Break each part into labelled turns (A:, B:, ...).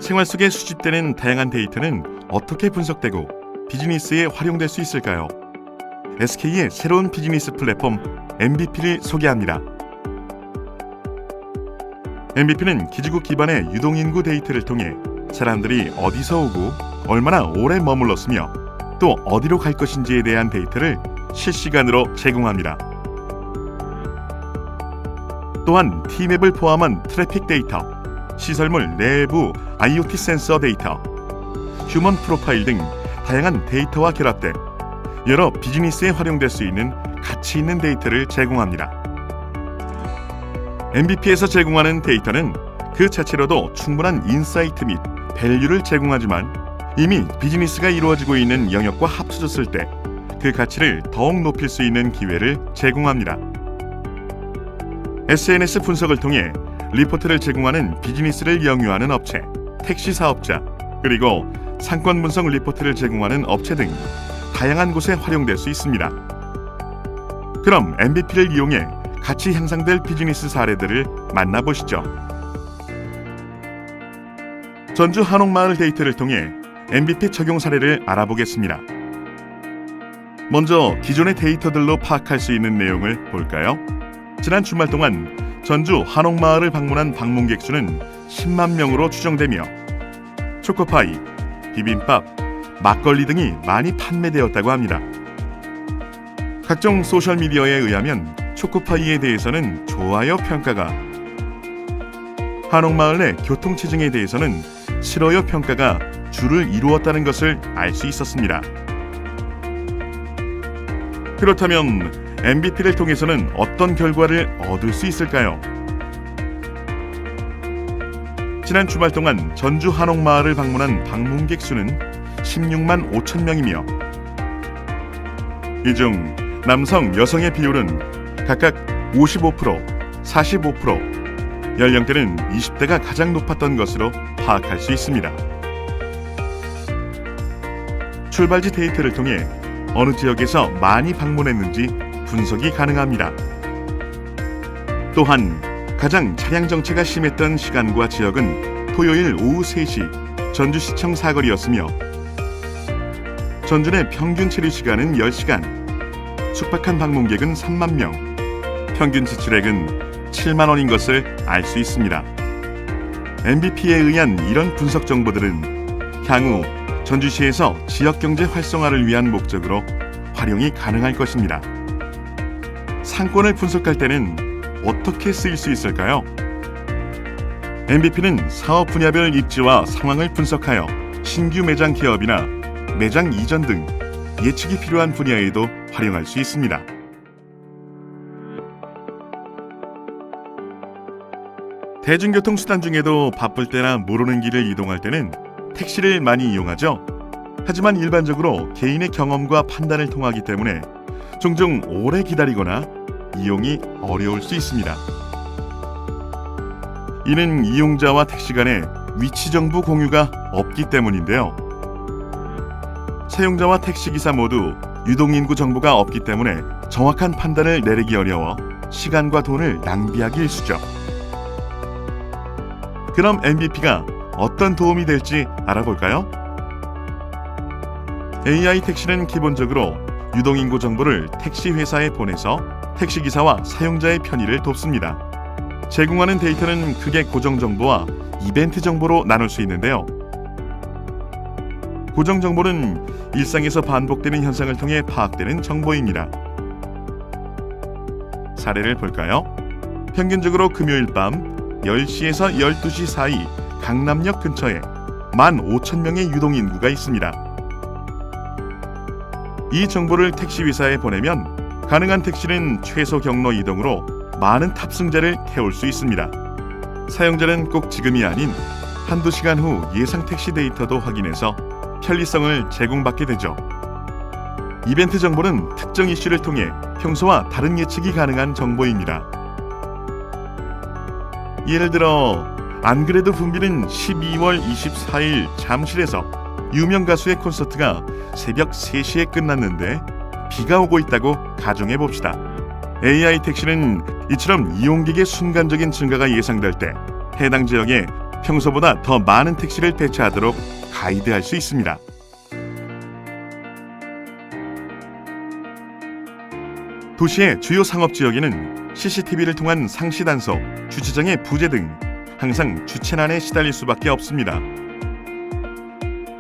A: 생활 속에 수집되는 다양한 데이터는 어떻게 분석되고 비즈니스에 활용될 수 있을까요? SK의 새로운 비즈니스 플랫폼 MBP를 소개합니다. MBP는 기지국 기반의 유동인구 데이터를 통해 사람들이 어디서 오고 얼마나 오래 머물렀으며 또 어디로 갈 것인지에 대한 데이터를 실시간으로 제공합니다. 또한 T맵을 포함한 트래픽 데이터, 시설물 내부 IoT 센서 데이터, 휴먼 프로파일 등 다양한 데이터와 결합돼 여러 비즈니스에 활용될 수 있는 가치 있는 데이터를 제공합니다. MBP에서 제공하는 데이터는 그 자체로도 충분한 인사이트 및 밸류를 제공하지만 이미 비즈니스가 이루어지고 있는 영역과 합쳐졌을 때 그 가치를 더욱 높일 수 있는 기회를 제공합니다. SNS 분석을 통해 리포트를 제공하는 비즈니스를 영유하는 업체, 택시 사업자, 그리고 상권 분석 리포트를 제공하는 업체 등 다양한 곳에 활용될 수 있습니다. 그럼 MBP를 이용해 가치 향상될 비즈니스 사례들을 만나보시죠. 전주 한옥마을 데이터를 통해 MBP 적용 사례를 알아보겠습니다. 먼저 기존의 데이터들로 파악할 수 있는 내용을 볼까요? 지난 주말 동안 전주 한옥마을을 방문한 방문객 수는 10만 명으로 추정되며 초코파이, 비빔밥, 막걸리 등이 많이 판매되었다고 합니다. 각종 소셜미디어에 의하면 초코파이에 대해서는 좋아요 평가가, 한옥마을 내 교통체증에 대해서는 싫어요 평가가 주를 이루었다는 것을 알 수 있었습니다. 그렇다면 MBP를 통해서는 어떤 결과를 얻을 수 있을까요? 지난 주말 동안 전주 한옥마을을 방문한 방문객 수는 16만 5천 명이며 이 중 남성, 여성의 비율은 각각 55%, 45%, 연령대는 20대가 가장 높았던 것으로 파악할 수 있습니다. 출발지 데이터를 통해 어느 지역에서 많이 방문했는지 분석이 가능합니다. 또한 가장 차량 정체가 심했던 시간과 지역은 토요일 오후 3시 전주시청 사거리였으며 전주 내 평균 체류 시간은 10시간, 숙박한 방문객은 3만 명, 평균 지출액은 7만 원인 것을 알 수 있습니다. MBP에 의한 이런 분석 정보들은 향후 전주시에서 지역경제 활성화를 위한 목적으로 활용이 가능할 것입니다. 상권을 분석할 때는 어떻게 쓰일 수 있을까요? MBP는 사업 분야별 입지와 상황을 분석하여 신규 매장 개업이나 매장 이전 등 예측이 필요한 분야에도 활용할 수 있습니다. 대중교통 수단 중에도 바쁠 때나 모르는 길을 이동할 때는 택시를 많이 이용하죠. 하지만 일반적으로 개인의 경험과 판단을 통하기 때문에 종종 오래 기다리거나 이용이 어려울 수 있습니다. 이는 이용자와 택시 간의 위치 정보 공유가 없기 때문인데요. 사용자와 택시기사 모두 유동인구 정보가 없기 때문에 정확한 판단을 내리기 어려워 시간과 돈을 낭비하기 일쑤죠. 그럼 MBP가 어떤 도움이 될지 알아볼까요? AI 택시는 기본적으로 유동인구 정보를 택시 회사에 보내서 택시기사와 사용자의 편의를 돕습니다. 제공하는 데이터는 크게 고정 정보와 이벤트 정보로 나눌 수 있는데요. 고정 정보는 일상에서 반복되는 현상을 통해 파악되는 정보입니다. 사례를 볼까요? 평균적으로 금요일 밤 10시에서 12시 사이 강남역 근처에 15,000명의 유동인구가 있습니다. 이 정보를 택시회사에 보내면 가능한 택시는 최소 경로 이동으로 많은 탑승자를 태울 수 있습니다. 사용자는 꼭 지금이 아닌 한두 시간 후 예상 택시 데이터도 확인해서 편리성을 제공받게 되죠. 이벤트 정보는 특정 이슈를 통해 평소와 다른 예측이 가능한 정보입니다. 예를 들어 안 그래도 붐비는 12월 24일 잠실에서 유명 가수의 콘서트가 새벽 3시에 끝났는데 비가 오고 있다고 가정해 봅시다. AI 택시는 이처럼 이용객의 순간적인 증가가 예상될 때 해당 지역에 평소보다 더 많은 택시를 배차하도록 가이드할 수 있습니다. 도시의 주요 상업지역에는 CCTV를 통한 상시 단속, 주차장의 부재 등 항상 주차난에 시달릴 수밖에 없습니다.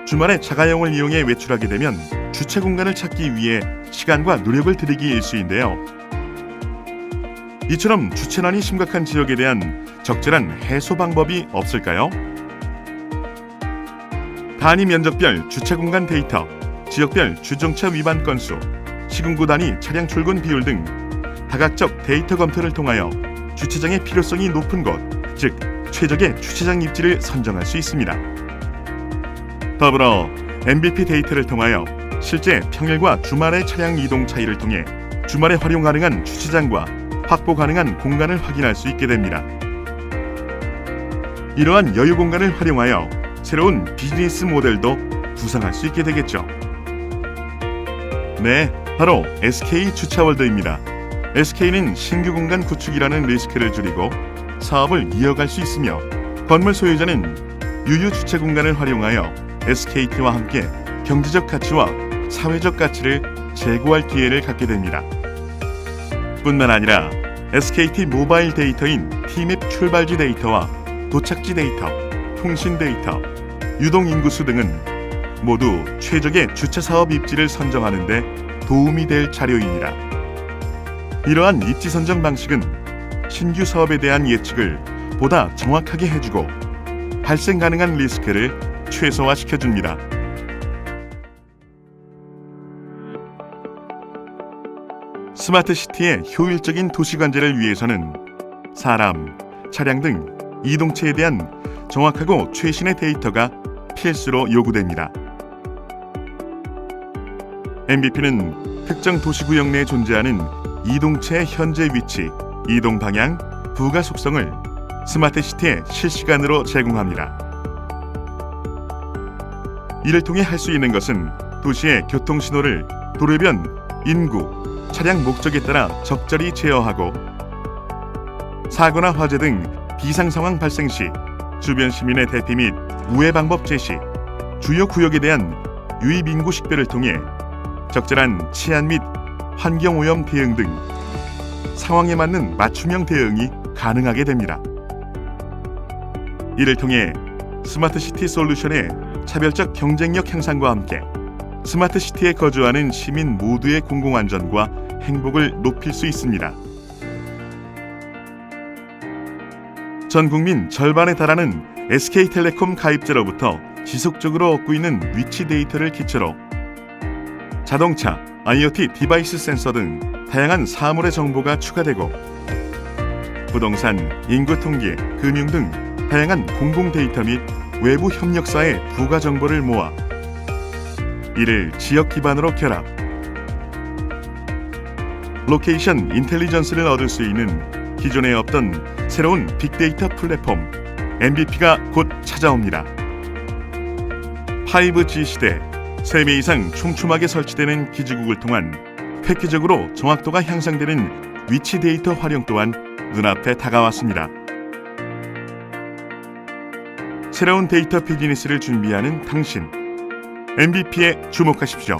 A: 주말에 자가용을 이용해 외출하게 되면 주차 공간을 찾기 위해 시간과 노력을 들이기 일쑤인데요. 이처럼 주차난이 심각한 지역에 대한 적절한 해소 방법이 없을까요? 단위 면적별 주차 공간 데이터, 지역별 주정차 위반 건수, 시군구 단위 차량 출근 비율 등 다각적 데이터 검토를 통하여 주차장의 필요성이 높은 곳, 즉 최적의 주차장 입지를 선정할 수 있습니다. 더불어 MVP 데이터를 통하여 실제 평일과 주말의 차량 이동 차이를 통해 주말에 활용 가능한 주차장과 확보 가능한 공간을 확인할 수 있게 됩니다. 이러한 여유 공간을 활용하여 새로운 비즈니스 모델도 구상할 수 있게 되겠죠. 네, 바로 SK 주차월드입니다. SK는 신규 공간 구축이라는 리스크를 줄이고 사업을 이어갈 수 있으며, 건물 소유자는 유유 주차 공간을 활용하여 SKT와 함께 경제적 가치와 사회적 가치를 제고할 기회를 갖게 됩니다. 뿐만 아니라 SKT 모바일 데이터인 T맵 출발지 데이터와 도착지 데이터, 통신 데이터, 유동 인구수 등은 모두 최적의 주차 사업 입지를 선정하는 데 도움이 될 자료입니다. 이러한 입지 선정 방식은 신규 사업에 대한 예측을 보다 정확하게 해주고 발생 가능한 리스크를 최소화시켜줍니다. 스마트 시티의 효율적인 도시 관제를 위해서는 사람, 차량 등 이동체에 대한 정확하고 최신의 데이터가 필수로 요구됩니다. MBP는 특정 도시구역 내에 존재하는 이동체의 현재 위치, 이동 방향, 부가 속성을 스마트 시티에 실시간으로 제공합니다. 이를 통해 할 수 있는 것은 도시의 교통 신호를 도로변, 인구, 차량 목적에 따라 적절히 제어하고, 사고나 화재 등 비상 상황 발생 시 주변 시민의 대피 및 우회 방법 제시, 주요 구역에 대한 유입 인구 식별을 통해 적절한 치안 및 환경 오염 대응 등 상황에 맞는 맞춤형 대응이 가능하게 됩니다. 이를 통해 스마트 시티 솔루션의 차별적 경쟁력 향상과 함께 스마트 시티에 거주하는 시민 모두의 공공안전과 행복을 높일 수 있습니다. 전 국민 절반에 달하는 SK텔레콤 가입자로부터 지속적으로 얻고 있는 위치 데이터를 기초로 자동차, IoT 디바이스 센서 등 다양한 사물의 정보가 추가되고, 부동산, 인구 통계, 금융 등 다양한 공공 데이터 및 외부 협력사의 부가 정보를 모아 이를 지역 기반으로 결합, 로케이션 인텔리전스를 얻을 수 있는 기존에 없던 새로운 빅데이터 플랫폼 MBP가 곧 찾아옵니다. 5G 시대, 3배 이상 촘촘하게 설치되는 기지국을 통한 획기적으로 정확도가 향상되는 위치 데이터 활용 또한 눈앞에 다가왔습니다. 새로운 데이터 비즈니스를 준비하는 당신, MBP에 주목하십시오.